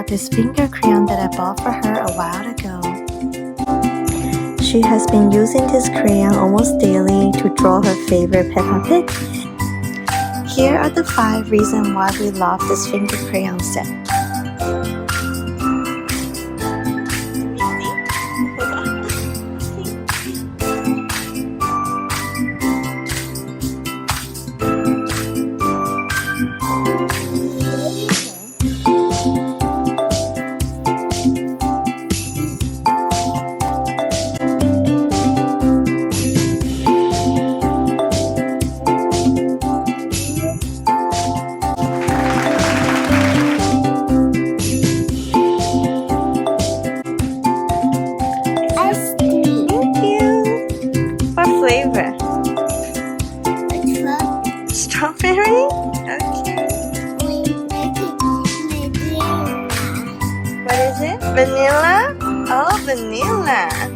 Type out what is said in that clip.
out this finger crayon that I bought for her a while ago. She has been using this crayon almost daily to draw her favorite Peppa Pig. Here are the 5 reasons why we love this finger crayon set. Flavor? Strawberry? Okay. What is it? Vanilla? Oh, vanilla.